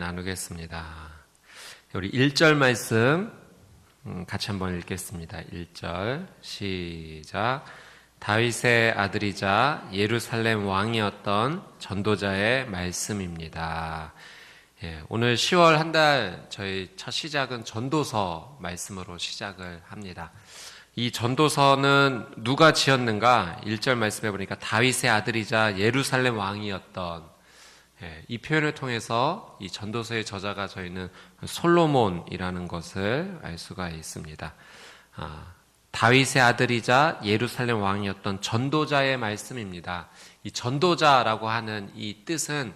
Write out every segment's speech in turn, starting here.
나누겠습니다. 우리 1절 말씀 같이 한번 읽겠습니다. 1절 시작. 다윗의 아들이자 예루살렘 왕이었던 전도자의 말씀입니다. 오늘 10월 한 달 저희 첫 시작은 전도서 말씀으로 시작을 합니다. 이 전도서는 누가 지었는가? 1절 말씀해 보니까 다윗의 아들이자 예루살렘 왕이었던 이 표현을 통해서 이 전도서의 저자가 저희는 솔로몬이라는 것을 알 수가 있습니다. 다윗의 아들이자 예루살렘 왕이었던 전도자의 말씀입니다. 이 전도자라고 하는 이 뜻은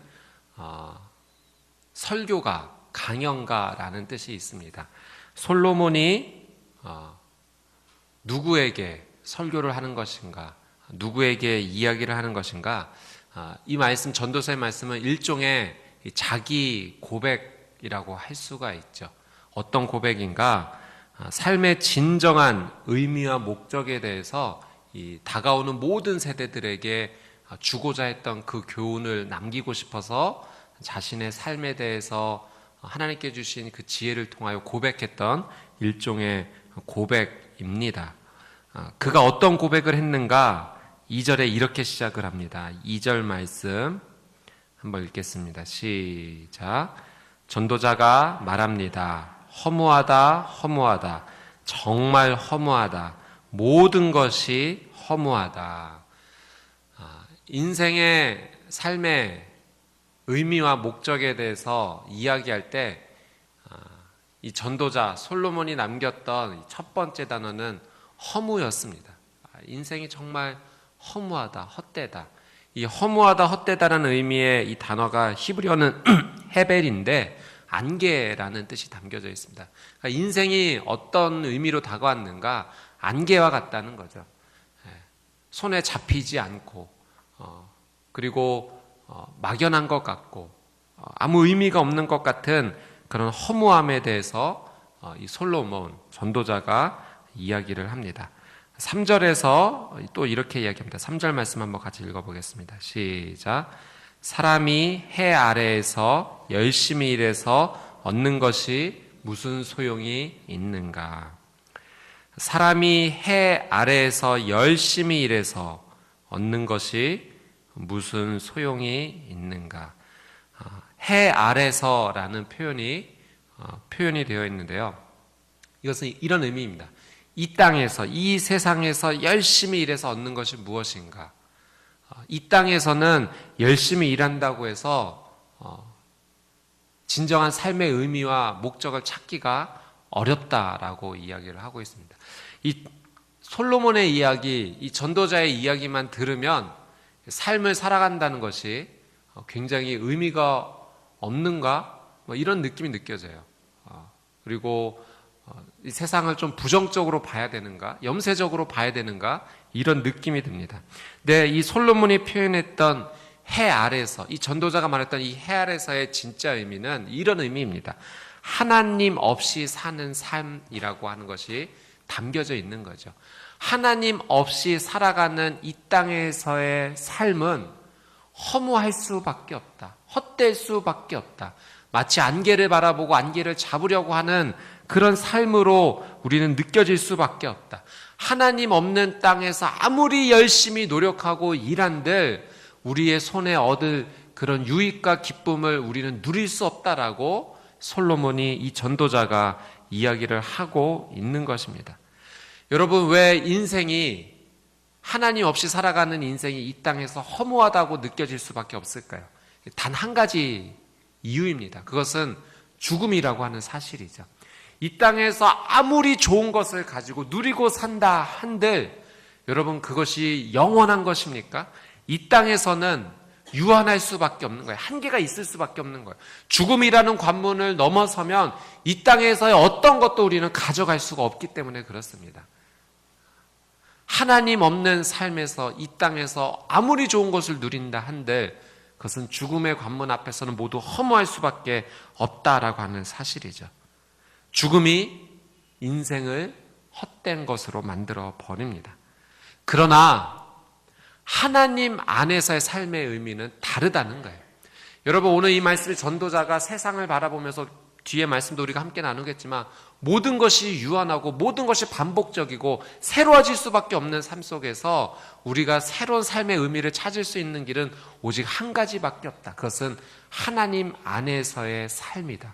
설교가, 강연가라는 뜻이 있습니다. 솔로몬이 누구에게 설교를 하는 것인가, 누구에게 이야기를 하는 것인가, 이 말씀, 전도서의 말씀은 일종의 자기 고백이라고 할 수가 있죠. 어떤 고백인가? 삶의 진정한 의미와 목적에 대해서 이 다가오는 모든 세대들에게 주고자 했던 그 교훈을 남기고 싶어서 자신의 삶에 대해서 하나님께 주신 그 지혜를 통하여 고백했던 일종의 고백입니다. 그가 어떤 고백을 했는가? 2절에 이렇게 시작을 합니다. 2절 말씀 한번 읽겠습니다. 시작. 전도자가 말합니다. 허무하다, 허무하다. 정말 허무하다. 모든 것이 허무하다. 인생의 삶의 의미와 목적에 대해서 이야기할 때 이 전도자 솔로몬이 남겼던 첫 번째 단어는 허무였습니다. 인생이 정말 허무하다, 헛되다. 이 허무하다, 헛되다라는 의미의 이 단어가 히브리어는 헤벨인데 안개라는 뜻이 담겨져 있습니다. 그러니까 인생이 어떤 의미로 다가왔는가? 안개와 같다는 거죠. 손에 잡히지 않고 그리고 막연한 것 같고 아무 의미가 없는 것 같은 그런 허무함에 대해서 이 솔로몬 전도자가 이야기를 합니다. 3절에서 또 이렇게 이야기합니다. 3절 말씀 한번 같이 읽어보겠습니다. 시작. 사람이 해 아래에서 열심히 일해서 얻는 것이 무슨 소용이 있는가? 사람이 해 아래에서 열심히 일해서 얻는 것이 무슨 소용이 있는가? 해 아래서라는 표현이 되어 있는데요. 이것은 이런 의미입니다. 이 땅에서, 이 세상에서 열심히 일해서 얻는 것이 무엇인가? 이 땅에서는 열심히 일한다고 해서 진정한 삶의 의미와 목적을 찾기가 어렵다라고 이야기를 하고 있습니다. 이 솔로몬의 이야기, 이 전도자의 이야기만 들으면 삶을 살아간다는 것이 굉장히 의미가 없는가? 이런 느낌이 느껴져요. 그리고 이 세상을 좀 부정적으로 봐야 되는가? 염세적으로 봐야 되는가? 이런 느낌이 듭니다. 네, 이 솔로몬이 표현했던 해 아래서, 이 전도자가 말했던 이 해 아래서의 진짜 의미는 이런 의미입니다. 하나님 없이 사는 삶이라고 하는 것이 담겨져 있는 거죠. 하나님 없이 살아가는 이 땅에서의 삶은 허무할 수밖에 없다. 헛될 수밖에 없다. 마치 안개를 바라보고 안개를 잡으려고 하는 그런 삶으로 우리는 느껴질 수밖에 없다. 하나님 없는 땅에서 아무리 열심히 노력하고 일한들 우리의 손에 얻을 그런 유익과 기쁨을 우리는 누릴 수 없다라고 솔로몬이, 이 전도자가 이야기를 하고 있는 것입니다. 여러분, 왜 인생이, 하나님 없이 살아가는 인생이 이 땅에서 허무하다고 느껴질 수밖에 없을까요? 단 한 가지 이유입니다. 그것은 죽음이라고 하는 사실이죠. 이 땅에서 아무리 좋은 것을 가지고 누리고 산다 한들 여러분, 그것이 영원한 것입니까? 이 땅에서는 유한할 수밖에 없는 거예요. 한계가 있을 수밖에 없는 거예요. 죽음이라는 관문을 넘어서면 이 땅에서의 어떤 것도 우리는 가져갈 수가 없기 때문에 그렇습니다. 하나님 없는 삶에서 이 땅에서 아무리 좋은 것을 누린다 한들 그것은 죽음의 관문 앞에서는 모두 허무할 수밖에 없다라고 하는 사실이죠. 죽음이 인생을 헛된 것으로 만들어 버립니다. 그러나 하나님 안에서의 삶의 의미는 다르다는 거예요. 여러분, 오늘 이 말씀이 전도자가 세상을 바라보면서, 뒤에 말씀도 우리가 함께 나누겠지만, 모든 것이 유한하고 모든 것이 반복적이고 새로워질 수밖에 없는 삶 속에서 우리가 새로운 삶의 의미를 찾을 수 있는 길은 오직 한 가지밖에 없다. 그것은 하나님 안에서의 삶이다.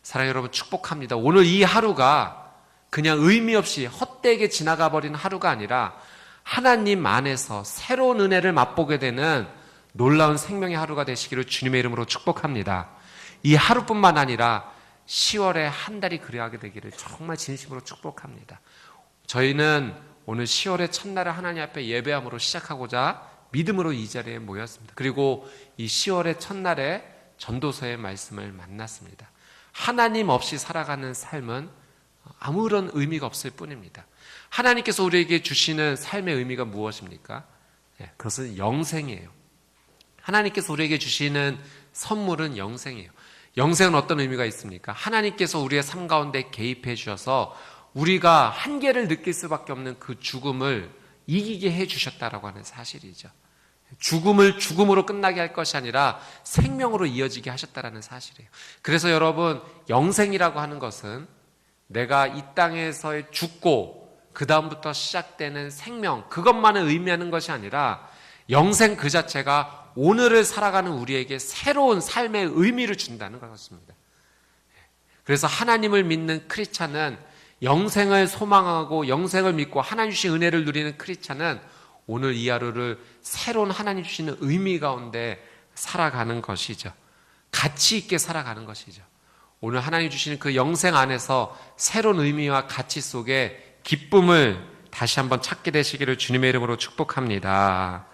사랑하는 여러분, 축복합니다. 오늘 이 하루가 그냥 의미 없이 헛되게 지나가 버린 하루가 아니라 하나님 안에서 새로운 은혜를 맛보게 되는 놀라운 생명의 하루가 되시기를 주님의 이름으로 축복합니다. 이 하루뿐만 아니라 10월에 한 달이 그리하게 되기를 정말 진심으로 축복합니다. 저희는 오늘 10월의 첫날을 하나님 앞에 예배함으로 시작하고자 믿음으로 이 자리에 모였습니다. 그리고 이 10월의 첫날에 전도서의 말씀을 만났습니다. 하나님 없이 살아가는 삶은 아무런 의미가 없을 뿐입니다. 하나님께서 우리에게 주시는 삶의 의미가 무엇입니까? 그것은 영생이에요. 하나님께서 우리에게 주시는 선물은 영생이에요. 영생은 어떤 의미가 있습니까? 하나님께서 우리의 삶 가운데 개입해 주셔서 우리가 한계를 느낄 수밖에 없는 그 죽음을 이기게 해 주셨다라고 하는 사실이죠. 죽음을 죽음으로 끝나게 할 것이 아니라 생명으로 이어지게 하셨다라는 사실이에요. 그래서 여러분, 영생이라고 하는 것은 내가 이 땅에서의 죽고 그 다음부터 시작되는 생명, 그것만을 의미하는 것이 아니라 영생 그 자체가 오늘을 살아가는 우리에게 새로운 삶의 의미를 준다는 것입니다. 그래서 하나님을 믿는 크리스찬은, 영생을 소망하고 영생을 믿고 하나님 주신 은혜를 누리는 크리스찬은 오늘 이 하루를 새로운 하나님 주시는 의미 가운데 살아가는 것이죠. 가치 있게 살아가는 것이죠. 오늘 하나님 주시는 그 영생 안에서 새로운 의미와 가치 속에 기쁨을 다시 한번 찾게 되시기를 주님의 이름으로 축복합니다.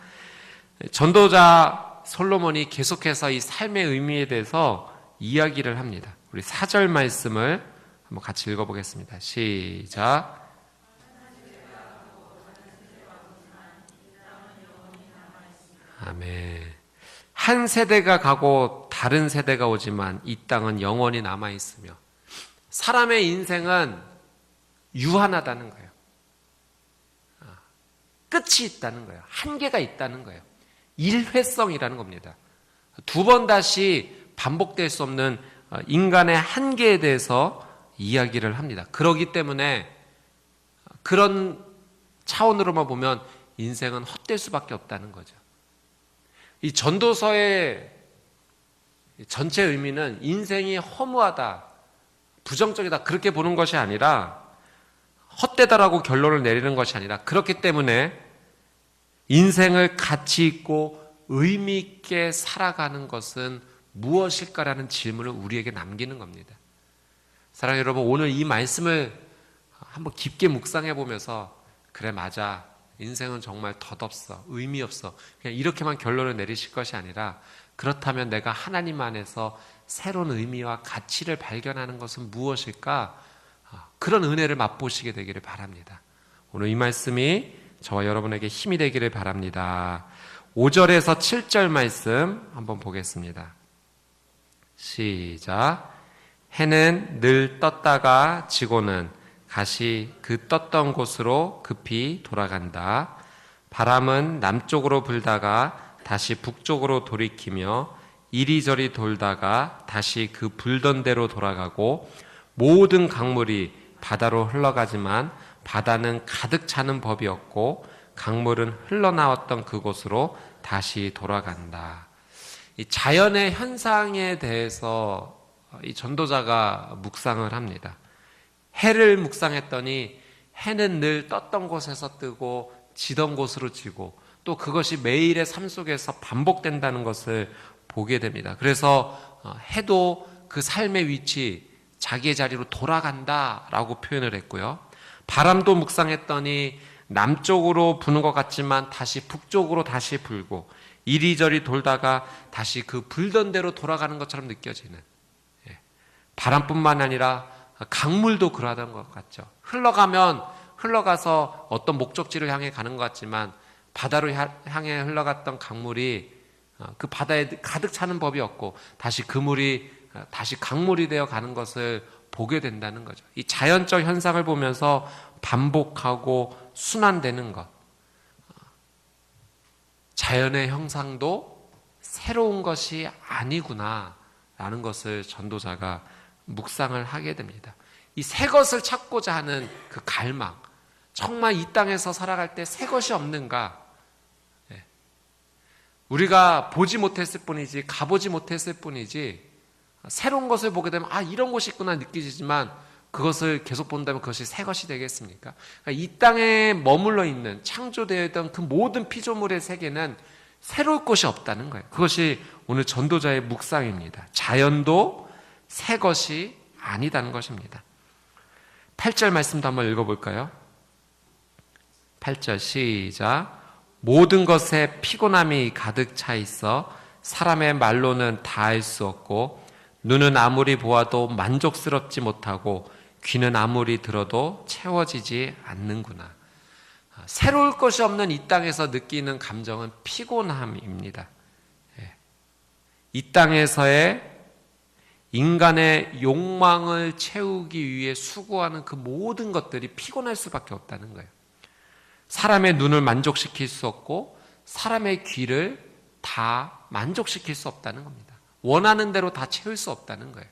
전도자 솔로몬이 계속해서 이 삶의 의미에 대해서 이야기를 합니다. 우리 4절 말씀을 한번 같이 읽어보겠습니다. 시작. 아멘. 한 세대가 가고 다른 세대가 오지만 이 땅은 영원히 남아있으며, 사람의 인생은 유한하다는 거예요. 끝이 있다는 거예요. 한계가 있다는 거예요. 일회성이라는 겁니다. 두 번 다시 반복될 수 없는 인간의 한계에 대해서 이야기를 합니다. 그렇기 때문에 그런 차원으로만 보면 인생은 헛될 수밖에 없다는 거죠. 이 전도서의 전체 의미는 인생이 허무하다, 부정적이다, 그렇게 보는 것이 아니라, 헛되다라고 결론을 내리는 것이 아니라, 그렇기 때문에 인생을 가치 있고 의미 있게 살아가는 것은 무엇일까라는 질문을 우리에게 남기는 겁니다. 사랑하는 여러분, 오늘 이 말씀을 한번 깊게 묵상해 보면서, 그래 맞아, 인생은 정말 덧없어, 의미 없어, 그냥 이렇게만 결론을 내리실 것이 아니라, 그렇다면 내가 하나님 안에서 새로운 의미와 가치를 발견하는 것은 무엇일까? 그런 은혜를 맛보시게 되기를 바랍니다. 오늘 이 말씀이 저와 여러분에게 힘이 되기를 바랍니다. 5절에서 7절 말씀 한번 보겠습니다. 시작. 해는 늘 떴다가 지고는 다시 그 떴던 곳으로 급히 돌아간다. 바람은 남쪽으로 불다가 다시 북쪽으로 돌이키며 이리저리 돌다가 다시 그 불던 대로 돌아가고, 모든 강물이 바다로 흘러가지만 바다는 가득 차는 법이 없고 강물은 흘러나왔던 그곳으로 다시 돌아간다. 이 자연의 현상에 대해서 이 전도자가 묵상을 합니다. 해를 묵상했더니 해는 늘 떴던 곳에서 뜨고 지던 곳으로 지고, 또 그것이 매일의 삶 속에서 반복된다는 것을 보게 됩니다. 그래서 해도 그 삶의 위치, 자기의 자리로 돌아간다라고 표현을 했고요. 바람도 묵상했더니 남쪽으로 부는 것 같지만 다시 북쪽으로 다시 불고, 이리저리 돌다가 다시 그 불던 대로 돌아가는 것처럼 느껴지는, 바람뿐만 아니라 강물도 그러하던 것 같죠. 흘러가서 어떤 목적지를 향해 가는 것 같지만 바다로 향해 흘러갔던 강물이 그 바다에 가득 차는 법이 없고 다시 그 물이 다시 강물이 되어 가는 것을 보게 된다는 거죠. 이 자연적 현상을 보면서 반복하고 순환되는 것, 자연의 형상도 새로운 것이 아니구나 라는 것을 전도자가 묵상을 하게 됩니다. 이 새 것을 찾고자 하는 그 갈망, 정말 이 땅에서 살아갈 때 새 것이 없는가? 우리가 보지 못했을 뿐이지, 가보지 못했을 뿐이지, 새로운 것을 보게 되면 이런 곳이 있구나 느끼지만 그것을 계속 본다면 그것이 새 것이 되겠습니까? 그러니까 이 땅에 머물러 있는 창조되어 있던 그 모든 피조물의 세계는 새로울 것이 없다는 거예요. 그것이 오늘 전도자의 묵상입니다. 자연도 새 것이 아니다는 것입니다. 8절 말씀도 한번 읽어볼까요? 8절 시작. 모든 것에 피곤함이 가득 차 있어 사람의 말로는 다 알 수 없고 눈은 아무리 보아도 만족스럽지 못하고 귀는 아무리 들어도 채워지지 않는구나. 새로울 것이 없는 이 땅에서 느끼는 감정은 피곤함입니다. 이 땅에서의 인간의 욕망을 채우기 위해 수고하는 그 모든 것들이 피곤할 수밖에 없다는 거예요. 사람의 눈을 만족시킬 수 없고 사람의 귀를 다 만족시킬 수 없다는 겁니다. 원하는 대로 다 채울 수 없다는 거예요.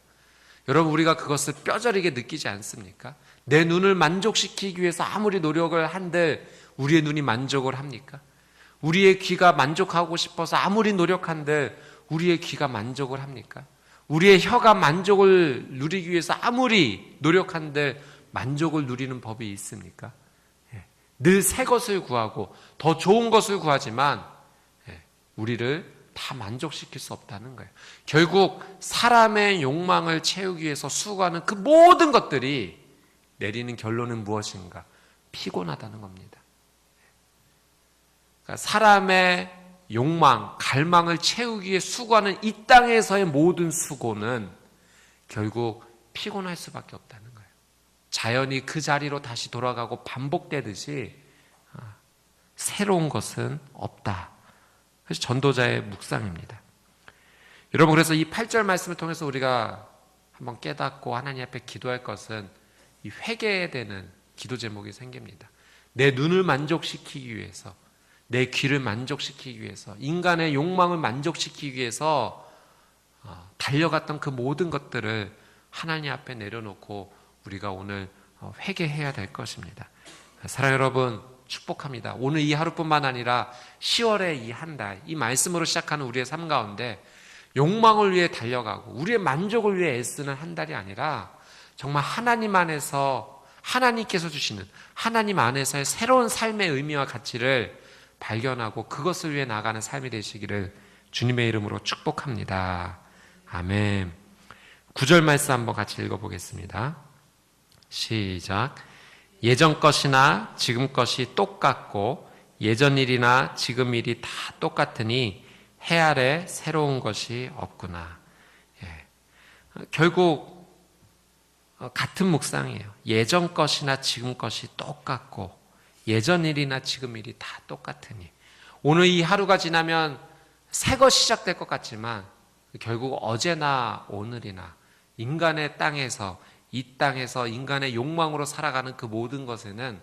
여러분, 우리가 그것을 뼈저리게 느끼지 않습니까? 내 눈을 만족시키기 위해서 아무리 노력을 한들 우리의 눈이 만족을 합니까? 우리의 귀가 만족하고 싶어서 아무리 노력한들 우리의 귀가 만족을 합니까? 우리의 혀가 만족을 누리기 위해서 아무리 노력한들 만족을 누리는 법이 있습니까? 늘 새 것을 구하고 더 좋은 것을 구하지만 우리를 다 만족시킬 수 없다는 거예요. 결국 사람의 욕망을 채우기 위해서 수고하는 그 모든 것들이 내리는 결론은 무엇인가? 피곤하다는 겁니다. 그러니까 사람의 욕망, 갈망을 채우기 위해 수고하는 이 땅에서의 모든 수고는 결국 피곤할 수밖에 없다는 거예요. 자연이 그 자리로 다시 돌아가고 반복되듯이 새로운 것은 없다. 그래서 전도자의 묵상입니다. 여러분, 그래서 이 8절 말씀을 통해서 우리가 한번 깨닫고 하나님 앞에 기도할 것은 이 회개되는 기도 제목이 생깁니다. 내 눈을 만족시키기 위해서, 내 귀를 만족시키기 위해서, 인간의 욕망을 만족시키기 위해서 달려갔던 그 모든 것들을 하나님 앞에 내려놓고 우리가 오늘 회개해야 될 것입니다. 사랑하는 여러분, 축복합니다. 오늘 이 하루뿐만 아니라 10월의 이 한 달, 이 말씀으로 시작하는 우리의 삶 가운데 욕망을 위해 달려가고 우리의 만족을 위해 애쓰는 한 달이 아니라 정말 하나님 안에서 하나님께서 주시는 하나님 안에서의 새로운 삶의 의미와 가치를 발견하고 그것을 위해 나가는 삶이 되시기를 주님의 이름으로 축복합니다. 아멘. 9절 말씀 한번 같이 읽어보겠습니다. 시작. 예전 것이나 지금 것이 똑같고 예전 일이나 지금 일이 다 똑같으니 해 아래 새로운 것이 없구나. 결국 같은 묵상이에요. 예전 것이나 지금 것이 똑같고 예전 일이나 지금 일이 다 똑같으니 오늘 이 하루가 지나면 새 것이 시작될 것 같지만 결국 어제나 오늘이나 인간의 땅에서 이 땅에서 인간의 욕망으로 살아가는 그 모든 것에는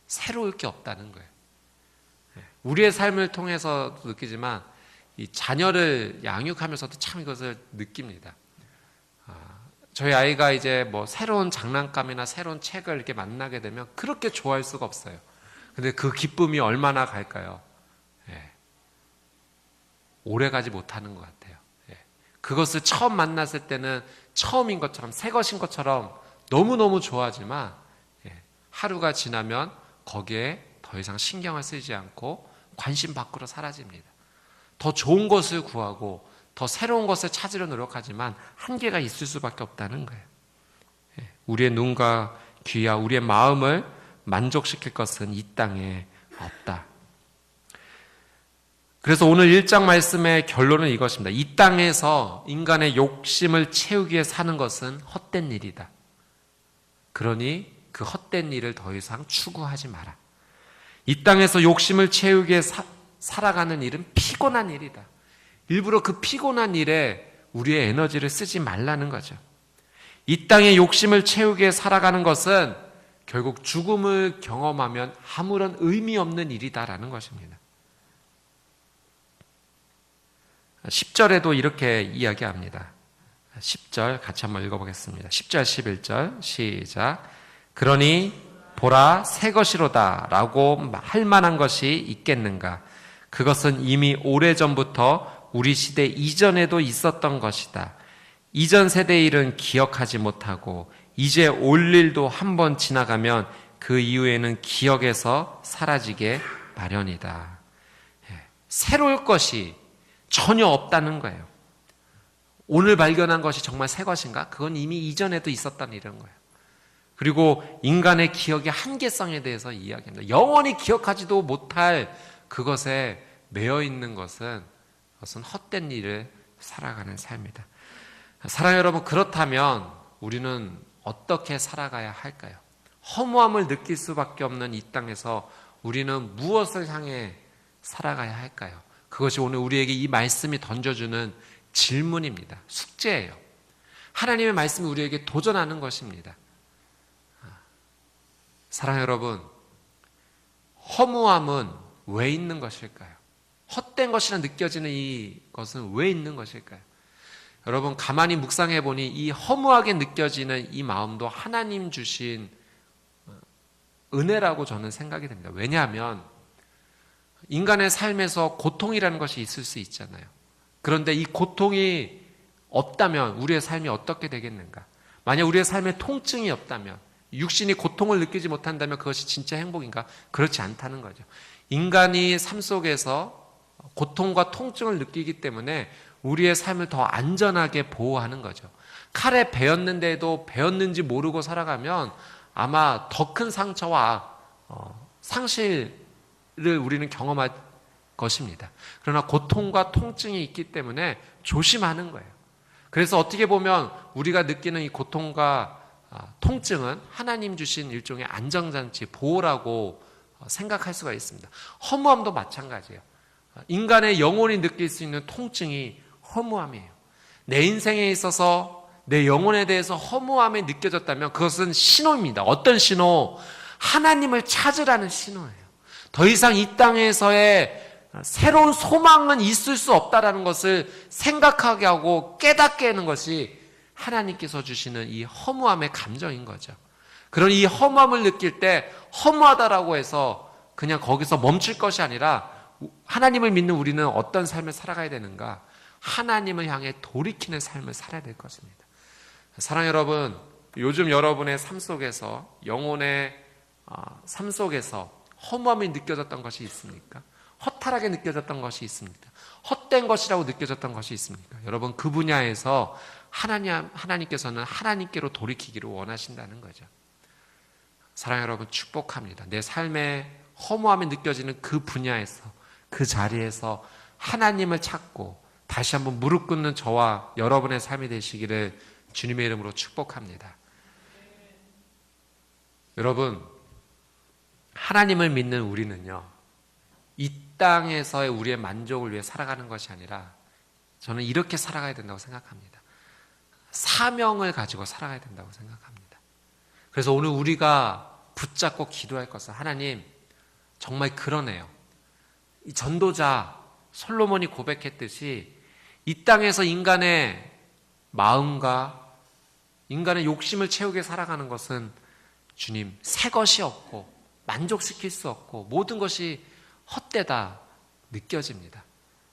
새로울 게 없다는 거예요. 우리의 삶을 통해서도 느끼지만 이 자녀를 양육하면서도 참 이것을 느낍니다. 저희 아이가 이제 뭐 새로운 장난감이나 새로운 책을 이렇게 만나게 되면 그렇게 좋아할 수가 없어요. 근데 그 기쁨이 얼마나 갈까요? 오래 가지 못하는 것 같아요. 그것을 처음 만났을 때는 처음인 것처럼 새 것인 것처럼 너무너무 좋아하지만 하루가 지나면 거기에 더 이상 신경을 쓰지 않고 관심 밖으로 사라집니다. 더 좋은 것을 구하고 더 새로운 것을 찾으려 노력하지만 한계가 있을 수밖에 없다는 거예요. 우리의 눈과 귀와 우리의 마음을 만족시킬 것은 이 땅에 없다. 그래서 오늘 1장 말씀의 결론은 이것입니다. 이 땅에서 인간의 욕심을 채우기 위해 사는 것은 헛된 일이다. 그러니 그 헛된 일을 더 이상 추구하지 마라. 이 땅에서 욕심을 채우기 위해 살아가는 일은 피곤한 일이다. 일부러 그 피곤한 일에 우리의 에너지를 쓰지 말라는 거죠. 이 땅의 욕심을 채우기 위해 살아가는 것은 결국 죽음을 경험하면 아무런 의미 없는 일이다라는 것입니다. 10절에도 이렇게 이야기합니다. 10절 같이 한번 읽어보겠습니다. 10절 11절 시작. 그러니 보라 새 것이로다 라고 할 만한 것이 있겠는가? 그것은 이미 오래전부터 우리 시대 이전에도 있었던 것이다. 이전 세대의 일은 기억하지 못하고 이제 올 일도 한번 지나가면 그 이후에는 기억에서 사라지게 마련이다. 새로울 것이 전혀 없다는 거예요. 오늘 발견한 것이 정말 새 것인가? 그건 이미 이전에도 있었다는 이런 거예요. 그리고 인간의 기억의 한계성에 대해서 이야기합니다. 영원히 기억하지도 못할 그것에 매여 있는 것은 헛된 일을 살아가는 삶이다. 사랑하는 여러분, 그렇다면 우리는 어떻게 살아가야 할까요? 허무함을 느낄 수밖에 없는 이 땅에서 우리는 무엇을 향해 살아가야 할까요? 그것이 오늘 우리에게 이 말씀이 던져주는 질문입니다. 숙제예요. 하나님의 말씀이 우리에게 도전하는 것입니다. 사랑하는 여러분, 허무함은 왜 있는 것일까요? 헛된 것이라 느껴지는 이것은 왜 있는 것일까요? 여러분, 가만히 묵상해 보니 이 허무하게 느껴지는 이 마음도 하나님 주신 은혜라고 저는 생각이 됩니다. 왜냐하면 인간의 삶에서 고통이라는 것이 있을 수 있잖아요. 그런데 이 고통이 없다면 우리의 삶이 어떻게 되겠는가? 만약 우리의 삶에 통증이 없다면, 육신이 고통을 느끼지 못한다면 그것이 진짜 행복인가? 그렇지 않다는 거죠. 인간이 삶 속에서 고통과 통증을 느끼기 때문에 우리의 삶을 더 안전하게 보호하는 거죠. 칼에 베었는데도 베었는지 모르고 살아가면 아마 더 큰 상처와 상실을 우리는 경험할 것입니다. 그러나 고통과 통증이 있기 때문에 조심하는 거예요. 그래서 어떻게 보면 우리가 느끼는 이 고통과 통증은 하나님 주신 일종의 안정장치, 보호라고 생각할 수가 있습니다. 허무함도 마찬가지예요. 인간의 영혼이 느낄 수 있는 통증이 허무함이에요. 내 인생에 있어서 내 영혼에 대해서 허무함이 느껴졌다면 그것은 신호입니다. 어떤 신호? 하나님을 찾으라는 신호예요. 더 이상 이 땅에서의 새로운 소망은 있을 수 없다라는 것을 생각하게 하고 깨닫게 하는 것이 하나님께서 주시는 이 허무함의 감정인 거죠. 그런 이 허무함을 느낄 때 허무하다라고 해서 그냥 거기서 멈출 것이 아니라 하나님을 믿는 우리는 어떤 삶을 살아가야 되는가? 하나님을 향해 돌이키는 삶을 살아야 될 것입니다. 사랑하는 여러분, 요즘 여러분의 삶 속에서, 영혼의 삶 속에서 허무함이 느껴졌던 것이 있습니까? 허탈하게 느껴졌던 것이 있습니까? 헛된 것이라고 느껴졌던 것이 있습니까? 여러분, 그 분야에서 하나님께서는 하나님께로 돌이키기를 원하신다는 거죠. 사랑하는 여러분, 축복합니다. 내 삶에 허무함이 느껴지는 그 분야에서, 그 자리에서 하나님을 찾고 다시 한번 무릎 꿇는 저와 여러분의 삶이 되시기를 주님의 이름으로 축복합니다. 여러분, 하나님을 믿는 우리는요, 이 땅에서의 우리의 만족을 위해 살아가는 것이 아니라 저는 이렇게 살아가야 된다고 생각합니다. 사명을 가지고 살아가야 된다고 생각합니다. 그래서 오늘 우리가 붙잡고 기도할 것은, 하나님, 정말 그러네요. 이 전도자 솔로몬이 고백했듯이 이 땅에서 인간의 마음과 인간의 욕심을 채우게 살아가는 것은 주님, 새 것이 없고 만족시킬 수 없고 모든 것이 헛되다 느껴집니다.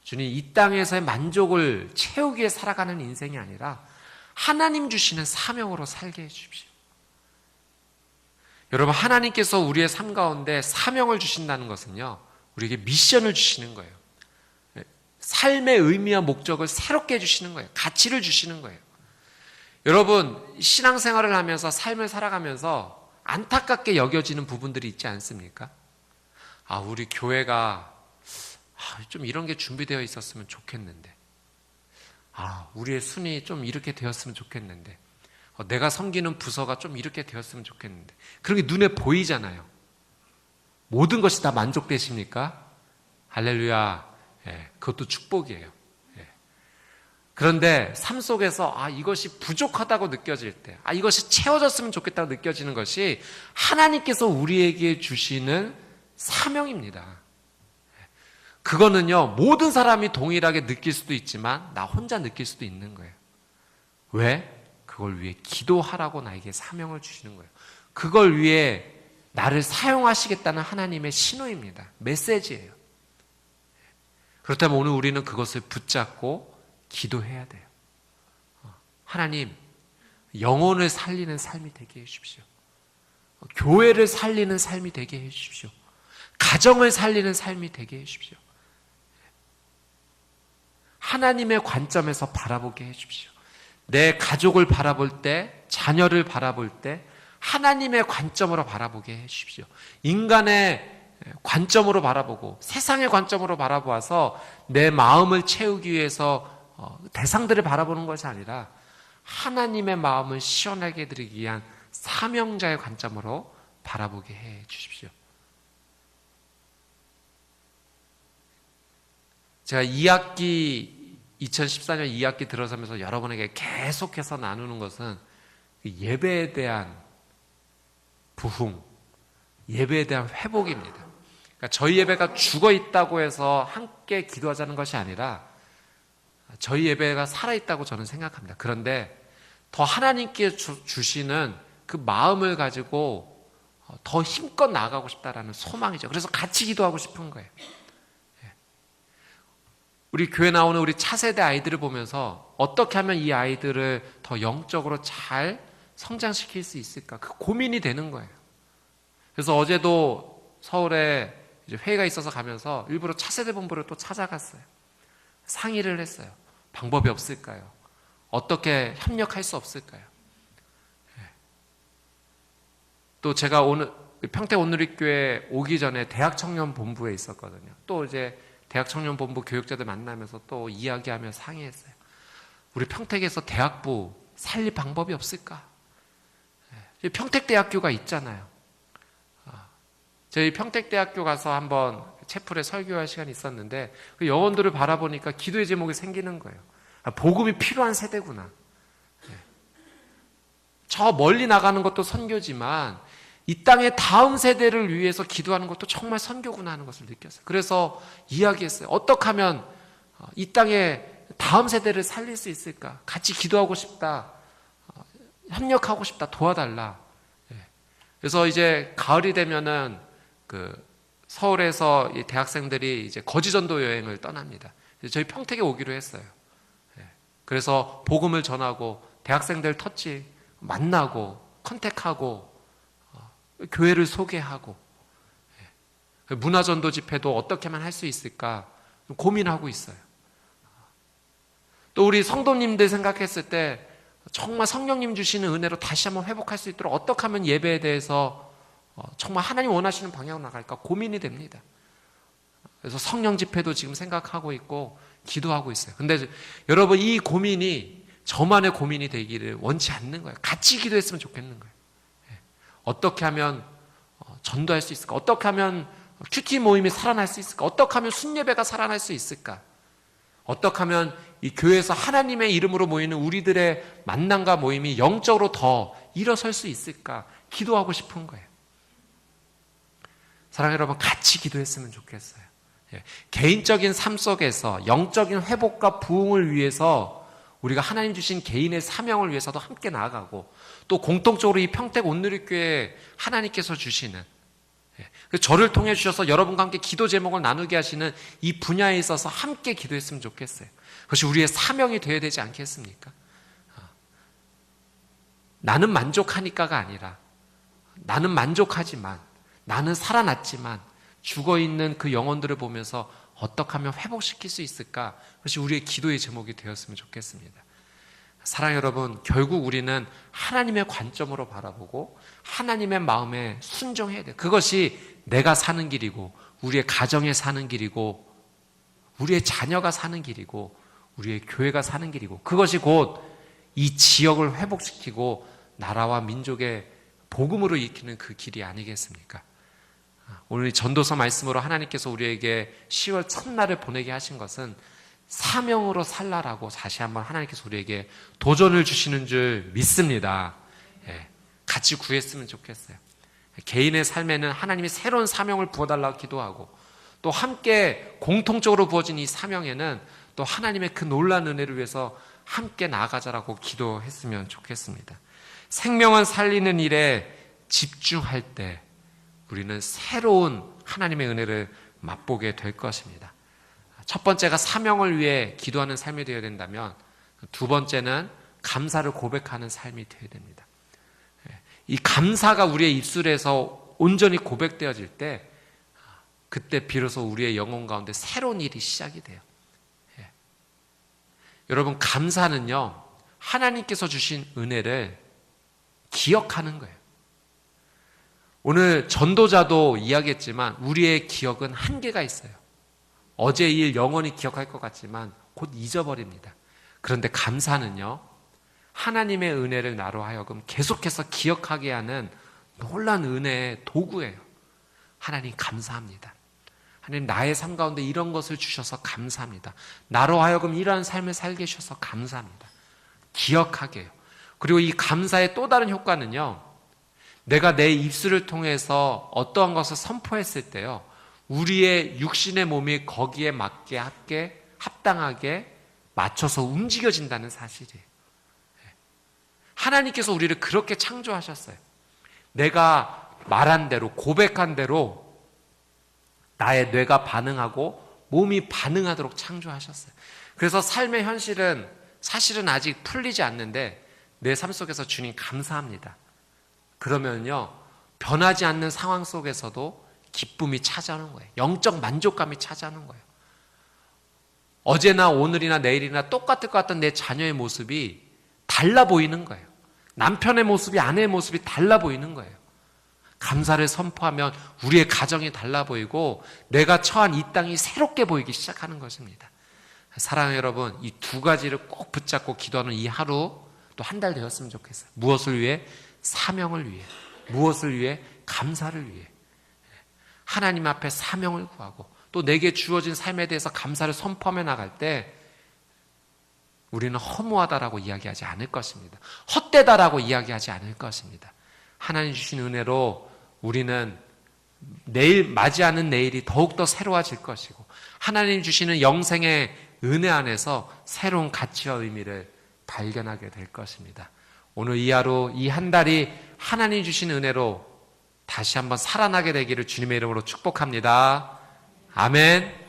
주님, 이 땅에서의 만족을 채우기 위해 살아가는 인생이 아니라 하나님 주시는 사명으로 살게 해주십시오. 여러분, 하나님께서 우리의 삶 가운데 사명을 주신다는 것은요, 우리에게 미션을 주시는 거예요. 삶의 의미와 목적을 새롭게 해주시는 거예요. 가치를 주시는 거예요. 여러분, 신앙생활을 하면서 삶을 살아가면서 안타깝게 여겨지는 부분들이 있지 않습니까? 우리 교회가 좀 이런 게 준비되어 있었으면 좋겠는데, 우리의 순위 좀 이렇게 되었으면 좋겠는데, 내가 섬기는 부서가 좀 이렇게 되었으면 좋겠는데, 그런 게 눈에 보이잖아요. 모든 것이 다 만족되십니까? 할렐루야. 그것도 축복이에요. 그런데 삶 속에서 이것이 부족하다고 느껴질 때, 이것이 채워졌으면 좋겠다고 느껴지는 것이 하나님께서 우리에게 주시는 사명입니다. 그거는요, 모든 사람이 동일하게 느낄 수도 있지만 나 혼자 느낄 수도 있는 거예요. 왜? 그걸 위해 기도하라고 나에게 사명을 주시는 거예요. 그걸 위해 나를 사용하시겠다는 하나님의 신호입니다. 메시지예요. 그렇다면 오늘 우리는 그것을 붙잡고 기도해야 돼요. 하나님, 영혼을 살리는 삶이 되게 해주십시오. 교회를 살리는 삶이 되게 해주십시오. 가정을 살리는 삶이 되게 해주십시오. 하나님의 관점에서 바라보게 해주십시오. 내 가족을 바라볼 때, 자녀를 바라볼 때 하나님의 관점으로 바라보게 해주십시오. 인간의 관점으로 바라보고 세상의 관점으로 바라보아서 내 마음을 채우기 위해서 대상들을 바라보는 것이 아니라 하나님의 마음을 시원하게 해드리기 위한 사명자의 관점으로 바라보게 해 주십시오. 제가 2014년 2학기 들어서면서 여러분에게 계속해서 나누는 것은 예배에 대한 부흥, 예배에 대한 회복입니다. 그러니까 저희 예배가 죽어 있다고 해서 함께 기도하자는 것이 아니라 저희 예배가 살아있다고 저는 생각합니다. 그런데 더 하나님께 주시는 그 마음을 가지고 더 힘껏 나아가고 싶다라는 소망이죠. 그래서 같이 기도하고 싶은 거예요. 우리 교회 나오는 우리 차세대 아이들을 보면서 어떻게 하면 이 아이들을 더 영적으로 잘 성장시킬 수 있을까? 그 고민이 되는 거예요. 그래서 어제도 서울에 이제 회의가 있어서 가면서 일부러 차세대 본부를 또 찾아갔어요. 상의를 했어요. 방법이 없을까요? 어떻게 협력할 수 없을까요? 또 제가 오늘 평택 온누리교회 오기 전에 대학 청년 본부에 있었거든요. 또 이제 대학 청년 본부 교육자들 만나면서 또 이야기하며 상의했어요. 우리 평택에서 대학부 살릴 방법이 없을까? 평택대학교가 있잖아요. 저희 평택대학교 가서 한번 채플에 설교할 시간이 있었는데 그 영혼들을 바라보니까 기도의 제목이 생기는 거예요. 복음이 필요한 세대구나. 저 멀리 나가는 것도 선교지만 이 땅의 다음 세대를 위해서 기도하는 것도 정말 선교구나 하는 것을 느꼈어요. 그래서 이야기했어요. 어떻게 하면 이 땅의 다음 세대를 살릴 수 있을까? 같이 기도하고 싶다. 협력하고 싶다. 도와달라. 그래서 이제 가을이 되면은 그 서울에서 이 대학생들이 이제 거지전도 여행을 떠납니다. 저희 평택에 오기로 했어요. 그래서 복음을 전하고 대학생들 터치 만나고 컨택하고 교회를 소개하고 문화전도 집회도 어떻게 하면 할 수 있을까 고민하고 있어요. 또 우리 성도님들 생각했을 때 정말 성령님 주시는 은혜로 다시 한번 회복할 수 있도록 어떻게 하면 예배에 대해서 정말 하나님 원하시는 방향으로 나갈까 고민이 됩니다. 그래서 성령 집회도 지금 생각하고 있고 기도하고 있어요. 근데 여러분 이 고민이 저만의 고민이 되기를 원치 않는 거예요. 같이 기도했으면 좋겠는 거예요. 어떻게 하면 전도할 수 있을까? 어떻게 하면 큐티 모임이 살아날 수 있을까? 어떻게 하면 순예배가 살아날 수 있을까? 어떻게 하면 이 교회에서 하나님의 이름으로 모이는 우리들의 만남과 모임이 영적으로 더 일어설 수 있을까? 기도하고 싶은 거예요. 사랑하는 여러분, 같이 기도했으면 좋겠어요. 개인적인 삶 속에서 영적인 회복과 부흥을 위해서 우리가 하나님 주신 개인의 사명을 위해서도 함께 나아가고 또 공통적으로 이 평택 온누리교회 하나님께서 주시는 저를 통해 주셔서 여러분과 함께 기도 제목을 나누게 하시는 이 분야에 있어서 함께 기도했으면 좋겠어요. 그것이 우리의 사명이 되어야 되지 않겠습니까? 나는 만족하니까가 아니라 나는 만족하지만 나는 살아났지만 죽어있는 그 영혼들을 보면서 어떻게 하면 회복시킬 수 있을까? 그것이 우리의 기도의 제목이 되었으면 좋겠습니다. 사랑하는 여러분, 결국 우리는 하나님의 관점으로 바라보고 하나님의 마음에 순종해야 돼요. 그것이 내가 사는 길이고 우리의 가정에 사는 길이고 우리의 자녀가 사는 길이고 우리의 교회가 사는 길이고 그것이 곧 이 지역을 회복시키고 나라와 민족의 복음으로 일으키는 그 길이 아니겠습니까? 오늘 이 전도서 말씀으로 하나님께서 우리에게 10월 첫날을 보내게 하신 것은 사명으로 살라라고 다시 한번 하나님께서 우리에게 도전을 주시는 줄 믿습니다. 같이 구했으면 좋겠어요. 개인의 삶에는 하나님이 새로운 사명을 부어달라고 기도하고 또 함께 공통적으로 부어진 이 사명에는 또 하나님의 그 놀라운 은혜를 위해서 함께 나아가자라고 기도했으면 좋겠습니다. 생명은 살리는 일에 집중할 때 우리는 새로운 하나님의 은혜를 맛보게 될 것입니다. 첫 번째가 사명을 위해 기도하는 삶이 되어야 된다면 두 번째는 감사를 고백하는 삶이 되어야 됩니다. 이 감사가 우리의 입술에서 온전히 고백되어질 때 그때 비로소 우리의 영혼 가운데 새로운 일이 시작이 돼요. 여러분, 감사는요, 하나님께서 주신 은혜를 기억하는 거예요. 오늘 전도자도 이야기했지만 우리의 기억은 한계가 있어요. 어제 일 영원히 기억할 것 같지만 곧 잊어버립니다. 그런데 감사는요, 하나님의 은혜를 나로 하여금 계속해서 기억하게 하는 놀라운 은혜의 도구예요. 하나님 감사합니다. 하나님 나의 삶 가운데 이런 것을 주셔서 감사합니다. 나로 하여금 이러한 삶을 살게 해주셔서 감사합니다. 기억하게 해요. 그리고 이 감사의 또 다른 효과는요, 내가 내 입술을 통해서 어떠한 것을 선포했을 때요, 우리의 육신의 몸이 거기에 맞게 합당하게 맞춰서 움직여진다는 사실이에요. 하나님께서 우리를 그렇게 창조하셨어요. 내가 말한 대로, 고백한 대로 나의 뇌가 반응하고 몸이 반응하도록 창조하셨어요. 그래서 삶의 현실은 사실은 아직 풀리지 않는데 내 삶 속에서 주님 감사합니다. 그러면요, 변하지 않는 상황 속에서도 기쁨이 찾아오는 거예요. 영적 만족감이 찾아오는 거예요. 어제나 오늘이나 내일이나 똑같을 것 같던 내 자녀의 모습이 달라 보이는 거예요. 남편의 모습이, 아내의 모습이 달라 보이는 거예요. 감사를 선포하면 우리의 가정이 달라 보이고 내가 처한 이 땅이 새롭게 보이기 시작하는 것입니다. 사랑하는 여러분, 이 두 가지를 꼭 붙잡고 기도하는 이 하루 또 한 달 되었으면 좋겠어요. 무엇을 위해? 사명을 위해. 무엇을 위해? 감사를 위해. 하나님 앞에 사명을 구하고 또 내게 주어진 삶에 대해서 감사를 선포하며 나갈 때 우리는 허무하다라고 이야기하지 않을 것입니다. 헛되다라고 이야기하지 않을 것입니다. 하나님 주신 은혜로 우리는 내일 맞이하는 내일이 더욱더 새로워질 것이고 하나님 주시는 영생의 은혜 안에서 새로운 가치와 의미를 발견하게 될 것입니다. 오늘 이 하루, 이 한 달이 하나님 주신 은혜로 다시 한번 살아나게 되기를 주님의 이름으로 축복합니다. 아멘.